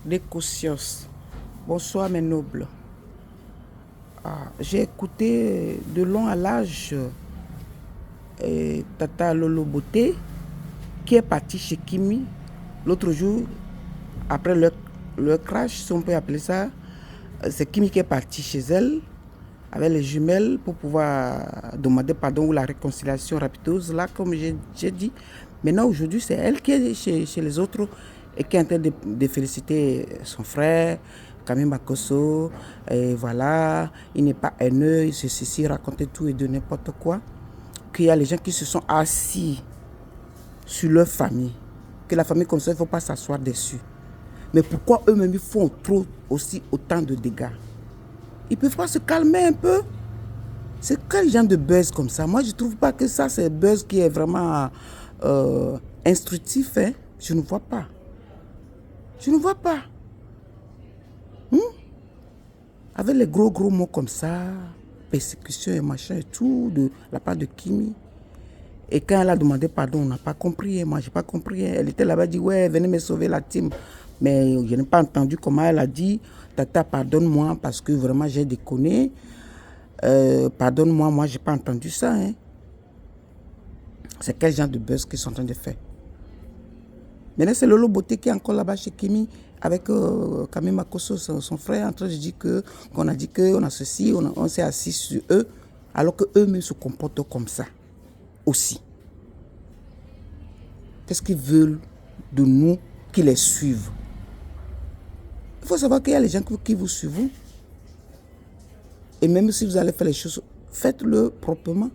des Caucios. Bonsoir mes nobles. J'ai écouté de long à large Tata Lolo Beauté qui est partie chez Kimi l'autre jour après le crash, si on peut appeler ça. C'est Kimi qui est partie chez elle avec les jumelles pour pouvoir demander pardon ou la réconciliation rapideuse. Là, comme j'ai dit, maintenant aujourd'hui, c'est elle qui est chez les autres et qui est en train de féliciter son frère, Camille Makosso. Et voilà, il n'est pas haineux, il se ceci, raconter tout et de n'importe quoi. Qu'il y a les gens qui se sont assis sur leur famille. Que la famille comme ça, il ne faut pas s'asseoir dessus. Mais pourquoi eux-mêmes ils font autant de dégâts? Ils ne peuvent pas se calmer un peu? C'est quel genre de buzz comme ça? Moi, je ne trouve pas que ça, c'est un buzz qui est vraiment instructif. Hein? Je ne vois pas. Je ne vois pas. Avec les gros mots comme ça, persécution et machin et tout, de la part de Kimi. Et quand elle a demandé pardon, on n'a pas compris. Moi, je n'ai pas compris. Elle était là-bas, elle dit, ouais, venez me sauver la team. Mais je n'ai pas entendu comment elle a dit, Tata, pardonne-moi parce que vraiment j'ai déconné. Pardonne-moi, moi, je n'ai pas entendu ça. Hein. C'est quel genre de buzz qu'ils sont en train de faire? Maintenant, c'est Lolo Beauté qui est encore là-bas chez Kimi avec Camille Makosso, son frère, en train de dire qu'on a dit qu'on a ceci, on s'est assis sur eux, alors qu'eux-mêmes se comportent comme ça aussi. Qu'est-ce qu'ils veulent de nous qui les suivent? Il faut savoir qu'il y a les gens qui vous suivent. Et même si vous allez faire les choses, faites-le proprement.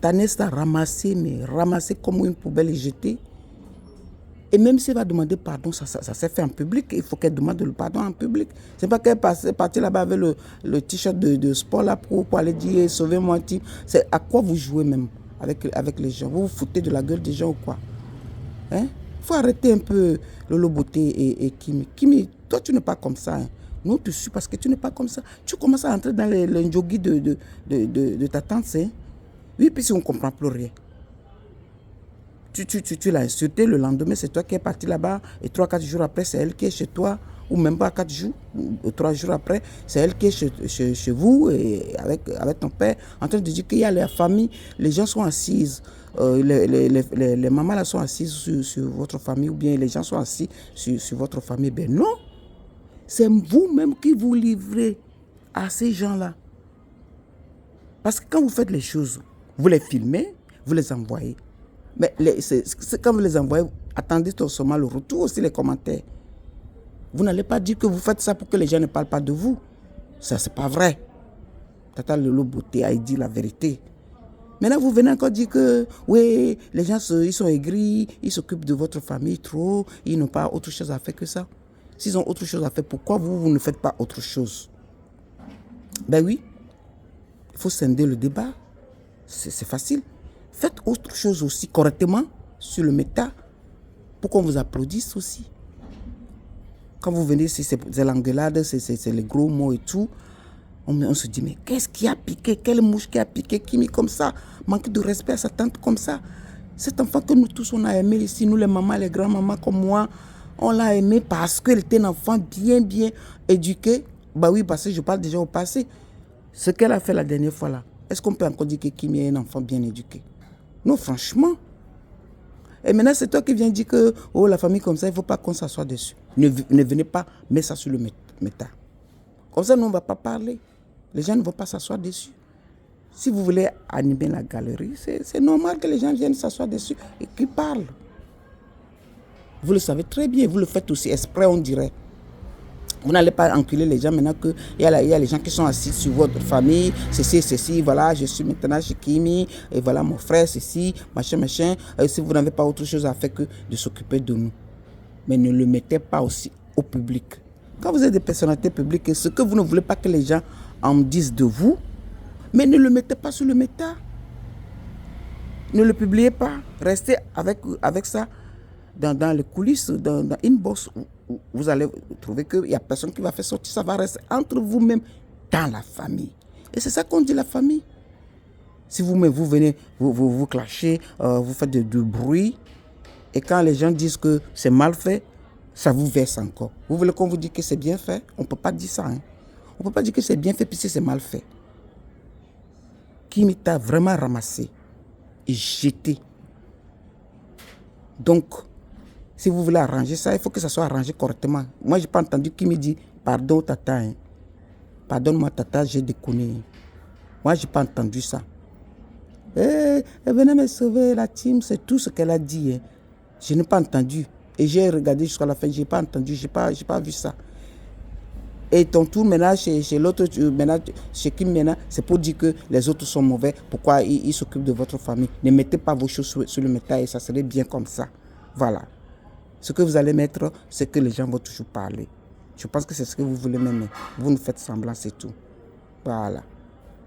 Tanès a ramassé, mais ramassé comme une poubelle et jeté. Et même si elle va demander pardon, ça s'est fait en public. Il faut qu'elle demande le pardon en public. C'est pas qu'elle est partie là-bas avec le t-shirt de sport là pour aller dire sauvez-moi team. C'est à quoi vous jouez même avec les gens? Vous vous foutez de la gueule des gens ou quoi? Hein? Faut arrêter un peu Lolo Beauté et Kimi. Kimi, toi tu n'es pas comme ça. Hein? Nous tu suis parce que tu n'es pas comme ça. Tu commences à entrer dans le njogi de ta tante. Hein? Oui, puis si on ne comprend plus rien. Tu l'as insulté, le lendemain, c'est toi qui es parti là-bas, et 3-4 jours après, c'est elle qui est chez toi, ou même pas 4 jours, ou 3 jours après, c'est elle qui est chez vous, et avec ton père, en train de dire qu'il y a la famille, les gens sont assises, les mamans là sont assises sur votre famille, ou bien les gens sont assis sur votre famille. Ben non, c'est vous-même qui vous livrez à ces gens-là. Parce que quand vous faites les choses, vous les filmez, vous les envoyez. Mais quand vous les envoyez, attendez seulement le retour, aussi les commentaires. Vous n'allez pas dire que vous faites ça pour que les gens ne parlent pas de vous. Ça, c'est pas vrai. Tata Lolo Beauté a dit la vérité. Maintenant, vous venez encore dire que, oui, les gens ils sont aigris, ils s'occupent de votre famille trop, ils n'ont pas autre chose à faire que ça. S'ils ont autre chose à faire, pourquoi vous ne faites pas autre chose? Ben oui, il faut scinder le débat. C'est facile. Faites autre chose aussi correctement sur le méta pour qu'on vous applaudisse aussi. Quand vous venez, c'est l'engueulade, c'est les gros mots et tout. On se dit, mais qu'est-ce qui a piqué? Quelle mouche qui a piqué Kimi comme ça? Manque de respect à sa tante comme ça. Cet enfant que nous tous, on a aimé ici, nous les mamans, les grands-mamans comme moi, on l'a aimé parce qu'elle était un enfant bien éduqué. Bah oui, parce que je parle déjà au passé. Ce qu'elle a fait la dernière fois là, est-ce qu'on peut encore dire que Kimi est un enfant bien éduqué? Non, franchement. Et maintenant, c'est toi qui viens dire que oh, la famille comme ça, il ne faut pas qu'on s'assoie dessus. Ne venez pas mettre ça sur le méta. Comme ça, nous, on ne va pas parler. Les gens ne vont pas s'asseoir dessus. Si vous voulez animer la galerie, c'est normal que les gens viennent s'asseoir dessus et qu'ils parlent. Vous le savez très bien. Vous le faites aussi exprès, on dirait. Vous n'allez pas enculer les gens maintenant qu'il y a les gens qui sont assis sur votre famille, ceci, voilà, je suis maintenant chez Kimi, et voilà mon frère, ceci, machin, et si vous n'avez pas autre chose à faire que de s'occuper de nous. Mais ne le mettez pas aussi au public. Quand vous êtes des personnalités publiques, ce que vous ne voulez pas que les gens en disent de vous, mais ne le mettez pas sur le méta. Ne le publiez pas. Restez avec ça dans les coulisses, dans inbox. Vous allez trouver qu'il n'y a personne qui va faire sortir, ça va rester entre vous-même dans la famille. Et c'est ça qu'on dit la famille. Si vous-même, vous venez, vous clashez, vous faites du bruit, et quand les gens disent que c'est mal fait, ça vous verse encore. Vous voulez qu'on vous dise que c'est bien fait? On ne peut pas dire ça. Hein. On ne peut pas dire que c'est bien fait puisque c'est mal fait. Kim t'a vraiment ramassé et jeté. Donc, si vous voulez arranger ça, il faut que ça soit arrangé correctement. Moi, je n'ai pas entendu qui me dit pardon, tata. Hein. Pardonne-moi, tata, j'ai déconné. Moi, je n'ai pas entendu ça. Elle venait me sauver, la team, c'est tout ce qu'elle a dit. Hein. Je n'ai pas entendu. Et j'ai regardé jusqu'à la fin, je n'ai pas entendu, je n'ai pas vu ça. Et ton tour maintenant chez l'autre, chez Kim maintenant, c'est pour dire que les autres sont mauvais. Pourquoi ils s'occupent de votre famille? Ne mettez pas vos choses sur le métal et ça serait bien comme ça. Voilà. Ce que vous allez mettre, c'est que les gens vont toujours parler. Je pense que c'est ce que vous voulez même. Vous nous faites semblant, c'est tout. Voilà.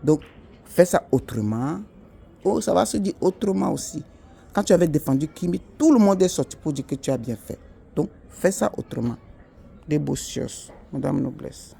Donc, fais ça autrement. Oh, ça va se dire autrement aussi. Quand tu avais défendu Kimi, tout le monde est sorti pour dire que tu as bien fait. Donc, fais ça autrement. Des beaux choses, Madame Noblesse.